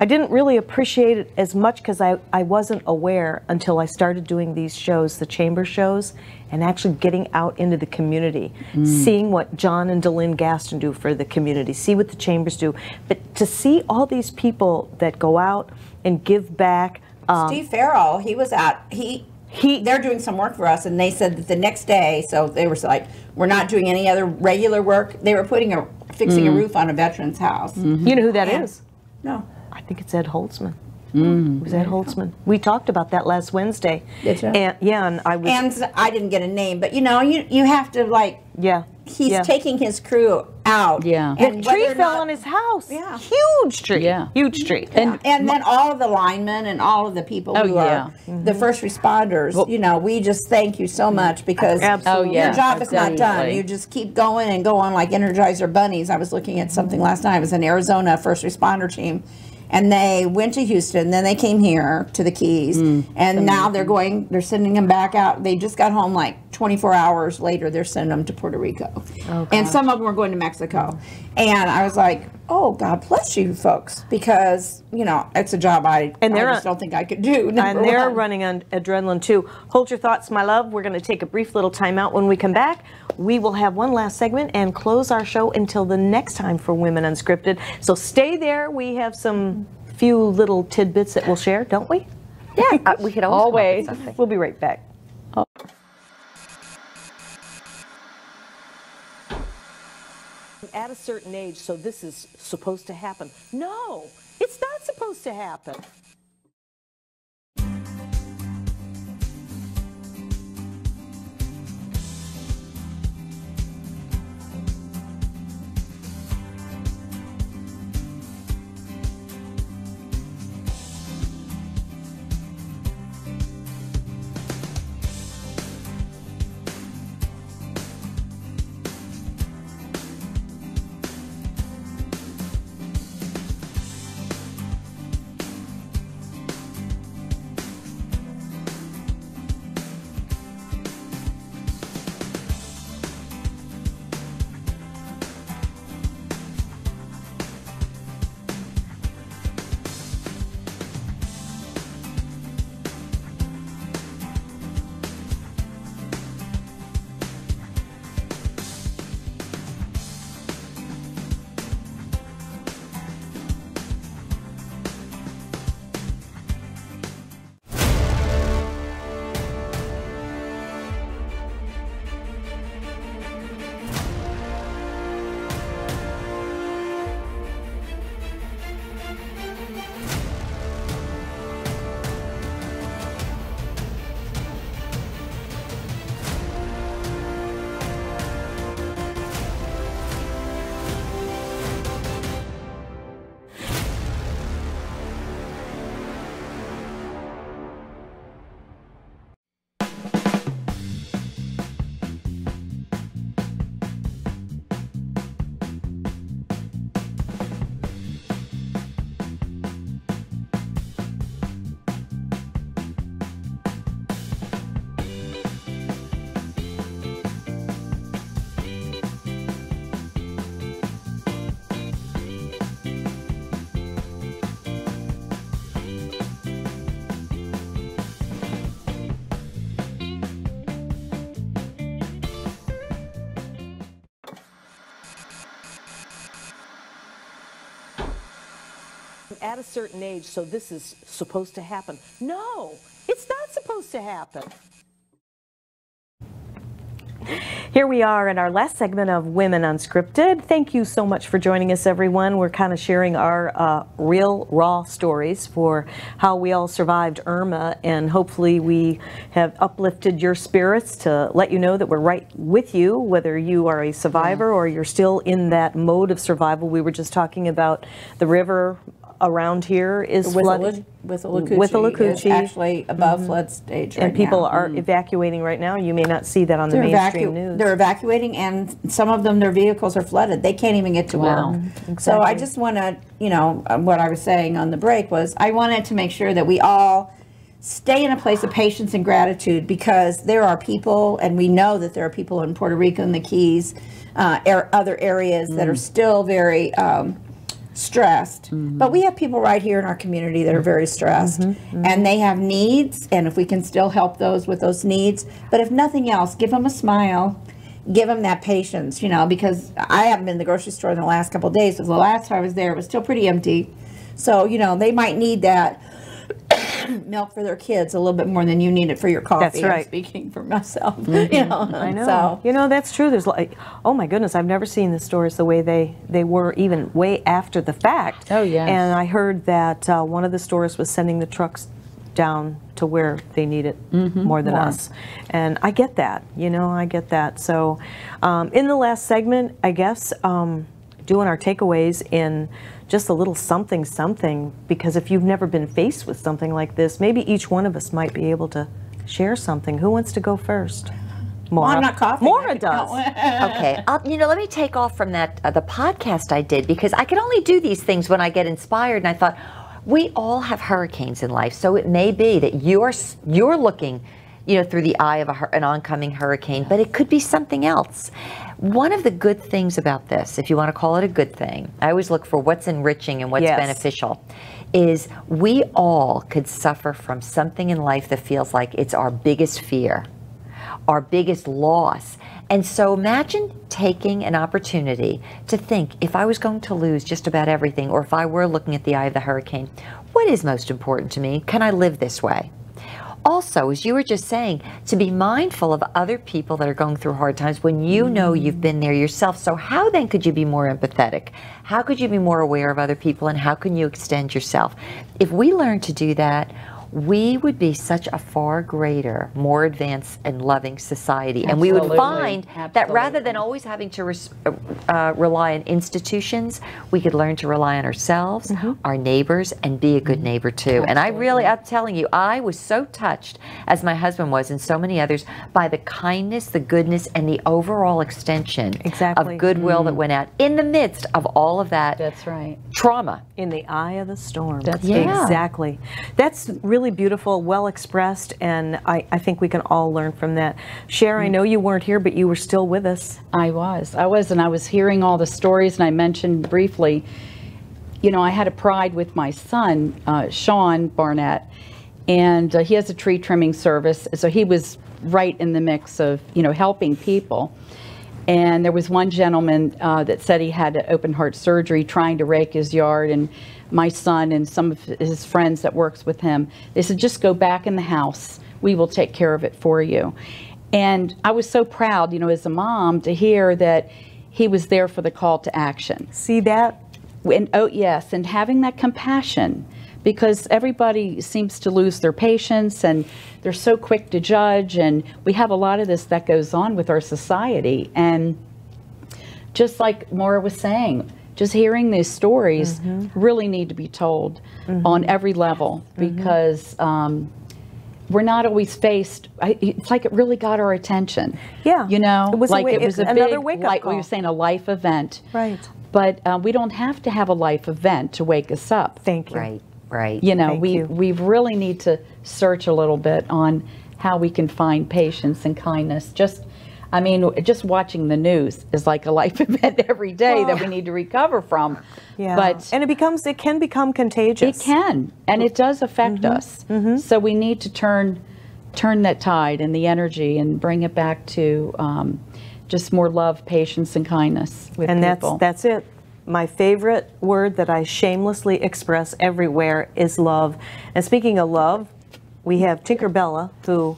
Speaker 1: I didn't really appreciate it as much because I wasn't aware until I started doing these shows, the chamber shows, and actually getting out into the community, seeing what John and Delynn Gaston do for the community, see what the chambers do. But to see all these people that go out and give back.
Speaker 4: Steve Farrell, he was out, they're doing some work for us, and they said that the next day, so they were like, we're not doing any other regular work. They were fixing a roof on a veteran's house.
Speaker 1: You know who that is?
Speaker 4: No.
Speaker 1: I think it's Ed Holtzman. It was Ed Holtzman. We talked about that last Wednesday.
Speaker 4: Did you?
Speaker 1: And, yeah, and I was.
Speaker 4: And I didn't get a name, but you know, you have to like.
Speaker 1: Yeah.
Speaker 4: He's taking his crew out.
Speaker 3: Yeah.
Speaker 1: The tree fell on his house.
Speaker 4: Yeah.
Speaker 1: Huge tree.
Speaker 3: Yeah.
Speaker 1: Huge tree.
Speaker 4: And then all of the linemen and all of the people who are the first responders, you know, we just thank you so much because
Speaker 1: Absolutely.
Speaker 4: your job is not done.
Speaker 3: Definitely.
Speaker 4: You just keep going and go on like Energizer bunnies. I was looking at something last night. It was an Arizona first responder team. And they went to Houston, then they came here to the Keys, and now they're sending them back out. They just got home like 24 hours later, they're sending them to Puerto Rico. And some of them are going to Mexico. And I was like, oh, God bless you folks, because, you know, it's a job I just don't think I could do.
Speaker 1: And they're running on adrenaline too. Hold your thoughts, my love. We're going to take a brief little time out. When we come back, we will have one last segment and close our show until the next time for Women Unscripted. So stay there. We have some few little tidbits that we'll share, don't we?
Speaker 2: Yeah, we could always.
Speaker 1: We'll be right back. At a certain age, so this is supposed to happen. No, it's not supposed to happen. At a certain age, so this is supposed to happen. No, it's not supposed to happen. Here we are in our last segment of Women Unscripted. Thank you so much for joining us, everyone. We're kind of sharing our real, raw stories for how we all survived Irma, and hopefully we have uplifted your spirits to let you know that we're right with you, whether you are a survivor or you're still in that mode of survival. We were just talking about the river around here is flooded. Withlacoochee
Speaker 4: is actually above flood stage right
Speaker 1: and people
Speaker 4: now.
Speaker 1: are evacuating right now. You may not see that on the mainstream news.
Speaker 4: They're evacuating, and some of them, their vehicles are flooded. They can't even get to work.
Speaker 1: Exactly.
Speaker 4: So I just want to, what I was saying on the break was I wanted to make sure that we all stay in a place of patience and gratitude, because there are people, and we know that there are people in Puerto Rico and the Keys, other areas that are still very stressed, but we have people right here in our community that are very stressed, and they have needs, and if we can still help those with those needs, but if nothing else, give them a smile, give them that patience, because I haven't been in the grocery store in the last couple of days, so the last time I was there it was still pretty empty, so they might need that milk for their kids a little bit more than you need it for your coffee.
Speaker 1: That's right.
Speaker 4: I'm speaking for myself.
Speaker 1: I know.
Speaker 4: So,
Speaker 1: That's true. There's oh my goodness, I've never seen the stores the way they were even way after the fact.
Speaker 3: Oh, yes.
Speaker 1: And I heard that one of the stores was sending the trucks down to where they need it more than us. And I get that, I get that. So in the last segment, I guess, doing our takeaways in just a little something, because if you've never been faced with something like this, maybe each one of us might be able to share something. Who wants to go first? Maura.
Speaker 4: well, I'm not coughing.
Speaker 1: Maura does.
Speaker 2: Okay, let me take off from that the podcast I did, because I can only do these things when I get inspired, and I thought we all have hurricanes in life, so it may be that you're looking through the eye of an oncoming hurricane, but it could be something else. One of the good things about this, if you want to call it a good thing, I always look for what's enriching and what's beneficial, is we all could suffer from something in life that feels like it's our biggest fear, our biggest loss. And so imagine taking an opportunity to think, if I was going to lose just about everything, or if I were looking at the eye of the hurricane, what is most important to me? Can I live this way? Also, as you were just saying, to be mindful of other people that are going through hard times when you know you've been there yourself. So how then could you be more empathetic? How could you be more aware of other people, and how can you extend yourself? If we learn to do that, we would be such a far greater, more advanced and loving society. And we would find that rather than always having to rely on institutions, we could learn to rely on ourselves, our neighbors, and be a good neighbor too. And I'm telling you, I was so touched, as my husband was and so many others, by the kindness, the goodness, and the overall extension of goodwill that went out in the midst of all of that trauma.
Speaker 1: In the eye of the storm.
Speaker 2: Yeah.
Speaker 1: Exactly. That's really beautiful, well expressed, and I think we can all learn from that. Cher, I know you weren't here, but you were still with us.
Speaker 3: I was, and I was hearing all the stories, and I mentioned briefly, I had a pride with my son, Sean Barnett, and he has a tree trimming service, so he was right in the mix of, helping people. And there was one gentleman that said he had open heart surgery trying to rake his yard, and my son and some of his friends that works with him, they said, just go back in the house. We will take care of it for you. And I was so proud, as a mom, to hear that he was there for the call to action.
Speaker 1: See that?
Speaker 3: And oh yes, and having that compassion, because everybody seems to lose their patience and they're so quick to judge, and we have a lot of this that goes on with our society. And just like Maura was saying, just hearing these stories really need to be told on every level, because we're not always faced. It's like it really got our attention.
Speaker 1: Yeah.
Speaker 3: It was
Speaker 1: it was another wake-up call.
Speaker 3: We were saying a life event.
Speaker 1: Right.
Speaker 3: But we don't have to have a life event to wake us up.
Speaker 1: Thank you.
Speaker 2: Right. Right.
Speaker 3: We really need to search a little bit on how we can find patience and kindness. Just watching the news is like a life event every day that we need to recover from.
Speaker 1: Yeah.
Speaker 3: And
Speaker 1: it can become contagious.
Speaker 3: It can, and it does affect us. So we need to turn that tide and the energy and bring it back to just more love, patience, and kindness with people.
Speaker 1: And that's it. My favorite word that I shamelessly express everywhere is love. And speaking of love, we have Tinkerbella, who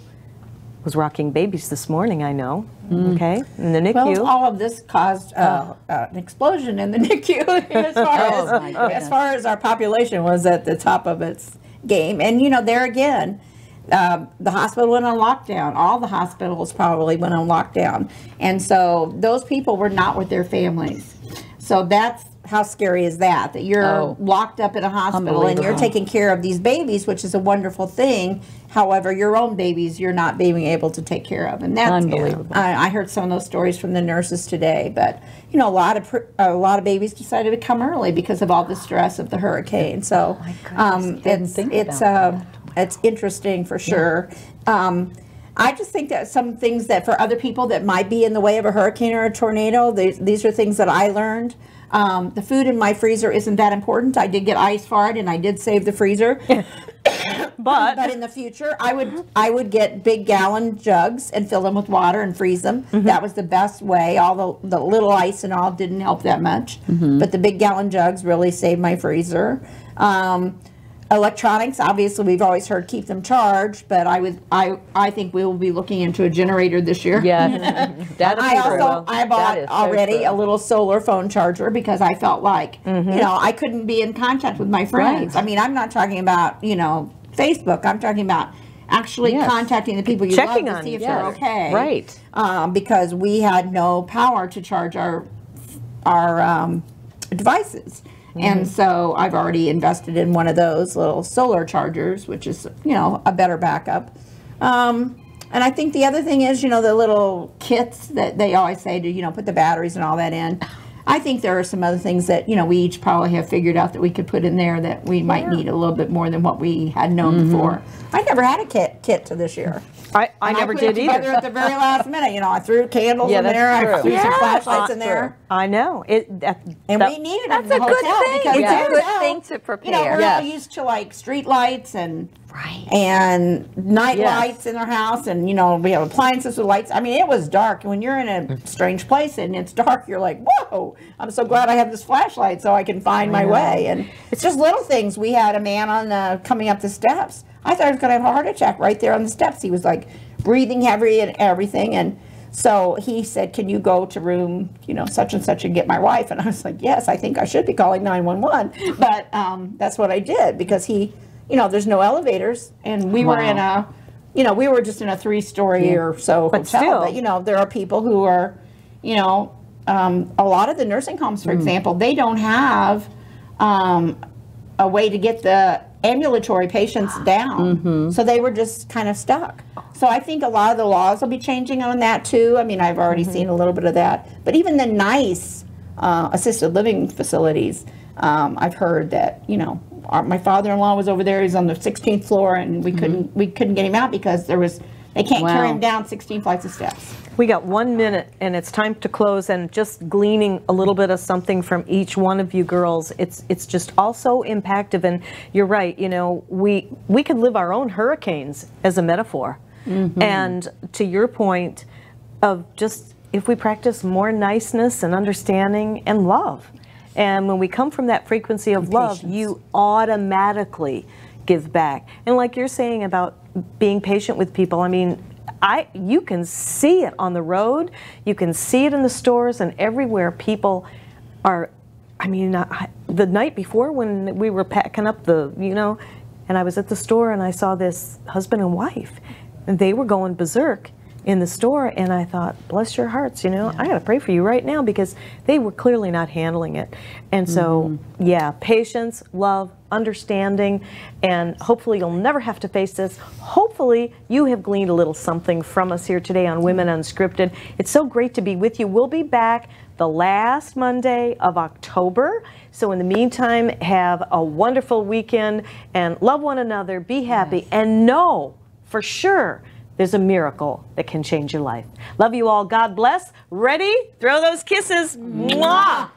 Speaker 1: was rocking babies this morning, I know. Okay, in the NICU.
Speaker 4: Well, all of this caused an explosion in the NICU as far as our population was at the top of its game. And, you know, there again, the hospital went on lockdown. All the hospitals probably went on lockdown. And so those people were not with their families. So that's how scary is that you're locked up in a hospital and you're taking care of these babies, which is a wonderful thing. However, your own babies, you're not being able to take care of. And that's
Speaker 3: unbelievable.
Speaker 4: I heard some of those stories from the nurses today, but you know, a lot of babies decided to come early because of all the stress of the hurricane. So it's interesting for sure. I just think that some things that for other people that might be in the way of a hurricane or a tornado, these are things that I learned. The food in my freezer isn't that important. I did get ice for it, and I did save the freezer. But in the future, I would get big gallon jugs and fill them with water and freeze them. That was the best way. All the little ice and all didn't help that much, but the big gallon jugs really saved my freezer. Electronics, obviously, we've always heard keep them charged, but I think we will be looking into a generator this year.
Speaker 3: Yeah,
Speaker 4: I bought already a little solar phone charger because I felt like you know, I couldn't be in contact with my friends. I mean, I'm not talking about, you know, Facebook. I'm talking about actually contacting the people you
Speaker 1: Checking
Speaker 4: love to see if they're okay.
Speaker 3: Right.
Speaker 4: Because we had no power to charge our devices. And so I've already invested in one of those little solar chargers, which is, you know, a better backup. And I think the other thing is, you know, the little kits that they always say to, you know, put the batteries and all that in. I think there are some other things that, you know, we each probably have figured out that we could put in there that we might need a little bit more than what we had known before. I never had a kit to this year.
Speaker 1: I never did either.
Speaker 4: At the very last minute, you know, I threw candles in there, I threw some flashlights in there.
Speaker 1: I know.
Speaker 4: We needed it in the hotel because
Speaker 2: It's a good thing to prepare.
Speaker 4: You know, we're all used to like street lights and night lights in our house, and you know, we have appliances with lights. I mean, it was dark. When you're in a strange place and it's dark, you're like, whoa, I'm so glad I have this flashlight so I can find my way. And it's just little things. We had a man on coming up the steps. I thought I was going to have a heart attack right there on the steps. He was like breathing heavy and everything. And so he said, can you go to room, you know, such and such and get my wife? And I was like, yes, I think I should be calling 911. But that's what I did because you know, there's no elevators. And we were in you know, we were just in a 3-story or so hotel.
Speaker 1: Still.
Speaker 4: But, you know, there are people who are, you know, a lot of the nursing homes, for example, they don't have a way to get the ambulatory patients down. So they were just kind of stuck. So I think a lot of the laws will be changing on that too. I mean, I've already seen a little bit of that. But even the nice assisted living facilities, I've heard that, you know, my father-in-law was over there. He's on the 16th floor, and we couldn't get him out because they can't carry him down 16 flights of steps.
Speaker 1: We got 1 minute, and it's time to close. And just gleaning a little bit of something from each one of you girls, it's just also impactful. And you're right. You know, we could live our own hurricanes as a metaphor. And to your point of just if we practice more niceness and understanding and love, and when we come from that frequency of love, you automatically give back. And like you're saying about being patient with people, I mean, you can see it on the road, you can see it in the stores and everywhere. People are, I mean, the night before when we were packing up you know, and I was at the store and I saw this husband and wife, and they were going berserk in the store, and I thought, bless your hearts, you know, I got to pray for you right now because they were clearly not handling it. And so, yeah, patience, love, understanding, and hopefully you'll never have to face this. Hopefully you have gleaned a little something from us here today on Women Unscripted. It's so great to be with you. We'll be back the last Monday of October. So in the meantime, have a wonderful weekend and love one another, be happy, and know for sure there's a miracle that can change your life. Love you all. God bless. Ready? Throw those kisses. Mwah!